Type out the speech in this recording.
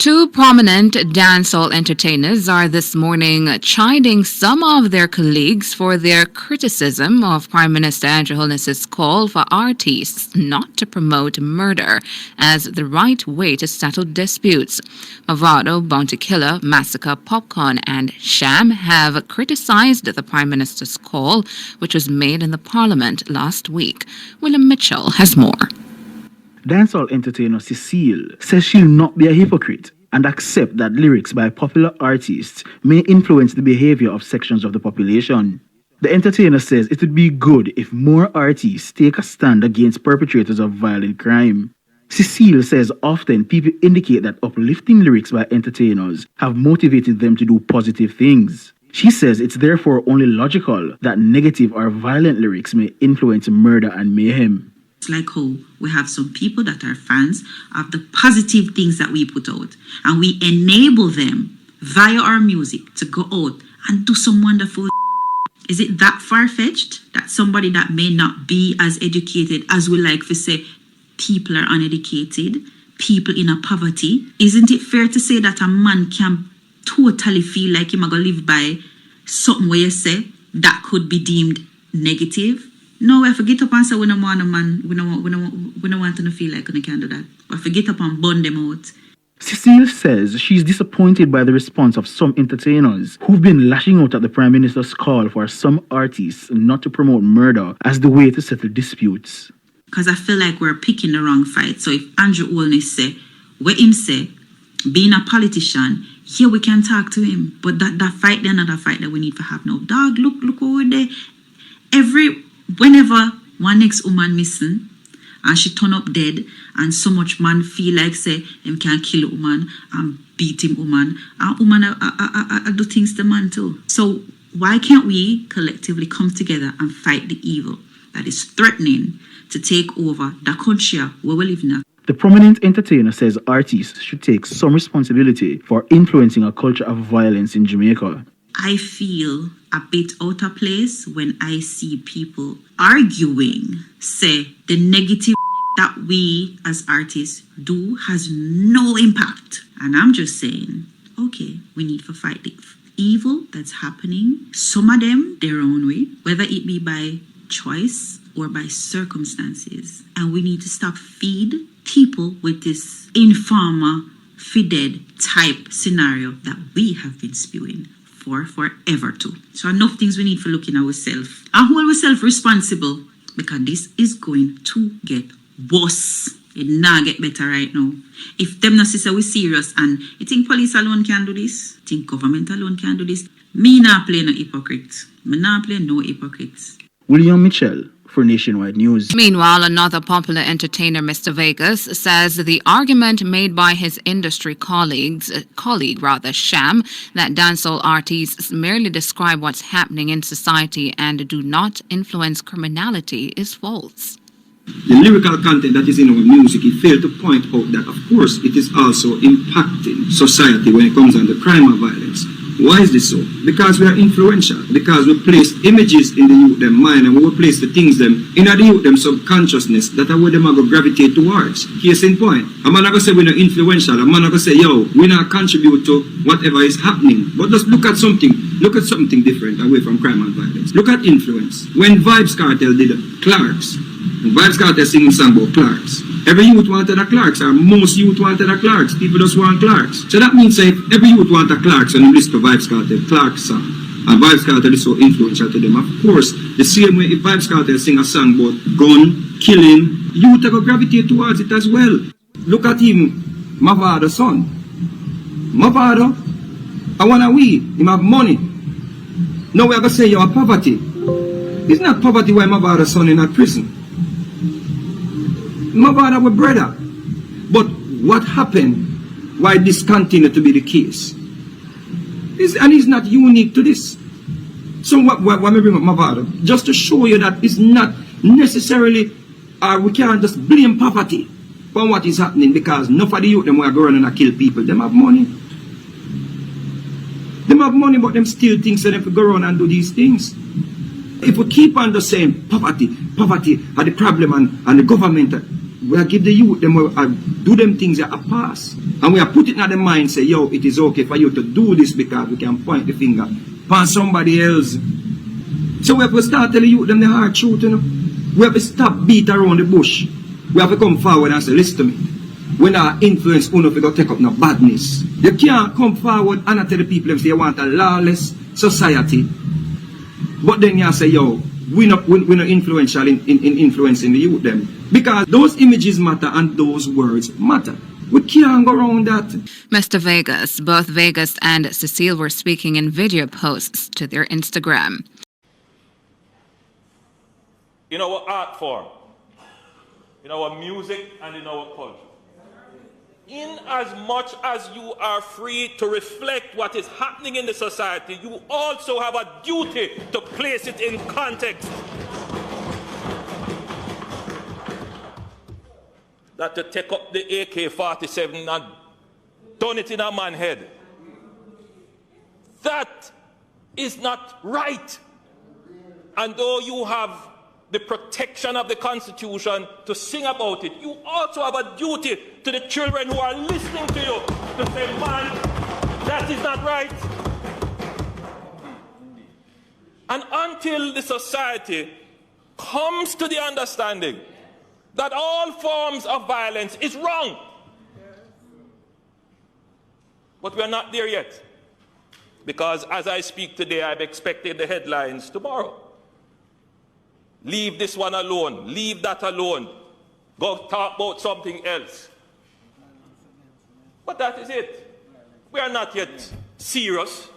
Two prominent dancehall entertainers are this morning chiding some of their colleagues for their criticism of Prime Minister Andrew Holness's call for artists not to promote murder as the right way to settle disputes. Mavado, Bounty Killer, Massacre, Popcorn, and Sham have criticized the Prime Minister's call, which was made in the Parliament last week. William Mitchell has more. Dancehall entertainer Cecile says she'll not be a hypocrite and accept that lyrics by popular artists may influence the behavior of sections of the population. The entertainer says it would be good if more artists take a stand against perpetrators of violent crime. Cecile says often people indicate that uplifting lyrics by entertainers have motivated them to do positive things. She says it's therefore only logical that negative or violent lyrics may influence murder and mayhem. It's like how we have some people that are fans of the positive things that we put out, and we enable them via our music to go out and do some wonderful. Is it that far-fetched that somebody that may not be as educated as we like to say people are uneducated, people in a poverty? Isn't it fair to say that a man can totally feel like him going to live by something where you say that could be deemed negative? No, I forget up and say we don't want a man, we don't want to feel like we can't do that. But forget up and burn them out. Cecile says she's disappointed by the response of some entertainers who've been lashing out at the Prime Minister's call for some artists not to promote murder as the way to settle disputes. Because I feel like we're picking the wrong fight. So if Andrew Holness say, where him say, being a politician, here we can talk to him. But that fight, they're not a fight that we need to have now. Dog, look over there. Whenever one next woman missing and she turn up dead and so much man feel like say him can kill a woman and beat him woman, and woman I do things to man too. So why can't we collectively come together and fight the evil that is threatening to take over the country where we live now? The prominent entertainer says artists should take some responsibility for influencing a culture of violence in Jamaica. I feel a bit out of place when I see people arguing, say the negative that we as artists do has no impact. And I'm just saying, okay, we need to fight the evil that's happening. Some of them their own way, whether it be by choice or by circumstances. And we need to stop feed people with this informer, fided type scenario that we have been spewing for forever too. So enough things we need for looking at ourselves and hold ourselves responsible, because this is going to get worse. It not get better right now. If them not say we serious and you think police alone can do this, you think government alone can do this, me not play no hypocrite. Me not play no hypocrites. William Mitchell for Nationwide News. Meanwhile, another popular entertainer, Mr. Vegas, says the argument made by his industry colleague, Sham, that dancehall artists merely describe what's happening in society and do not influence criminality is false. The lyrical content that is in our music, it failed to point out that, of course, it is also impacting society when it comes on the crime and violence. Why is this so? Because we are influential. Because we place images in the youth them mind, and we will place the things them in the youth them subconsciousness that are where them are going to gravitate towards. Case in point. A man are going to say we're not influential. A man are going to say, yo, we not contribute to whatever is happening. But just look at something different away from crime and violence. Look at influence. When Vybz Kartel did Clarks, and Vybz Kartel singing song about Clarks, every youth wanted a Clarks, or most youth wanted a Clarks. People just want Clarks. So that means if every youth want a Clarks, and you listen to Vybz Kartel Clarks song, and Vybz Kartel is so influential to them. Of course, the same way if Vybz Kartel sing a song about gun, killing, youth are going to gravitate towards it as well. Look at him, Mavado's son. Mavado, I want to him have money. Now we are going to say you are poverty. It's not poverty why Mavado's son in a prison. Mavado was brother. But what happened? Why this continued to be the case? And it's not unique to this. So what me bring up Mavado? Just to show you that it's not necessarily, we can't just blame poverty for what is happening, because enough of the youth them who are going and kill people, them have money. Them have money, but them still think so they have to go around and do these things. If we keep on the saying poverty are the problem and the government, We are give the youth them do them things that are pass. And we are putting in their mind, say, yo, it is okay for you to do this because we can point the finger upon somebody else. So we have to start telling you them the hard truth, you know. We have to stop beat around the bush. We have to come forward and say, listen to me. When our influence uno we go take up no badness. You can't come forward and tell the people and say you want a lawless society. But then you say, yo, we're not influential in influencing the youth them. Because those images matter and those words matter. We can't go around that. Mr. Vegas, both Vegas and Cecile were speaking in video posts to their Instagram. In our art form, in our music, and in our culture. In as much as you are free to reflect what is happening in the society, you also have a duty to place it in context. That to take up the AK-47 and turn it in a man's head. That is not right. And though you have the protection of the Constitution to sing about it, you also have a duty to the children who are listening to you to say, man, that is not right. And until the society comes to the understanding that all forms of violence is wrong, but we are not there yet. Because as I speak today, I'm expecting the headlines tomorrow. Leave this one alone. Leave that alone. Go talk about something else. But that is it. We are not yet serious.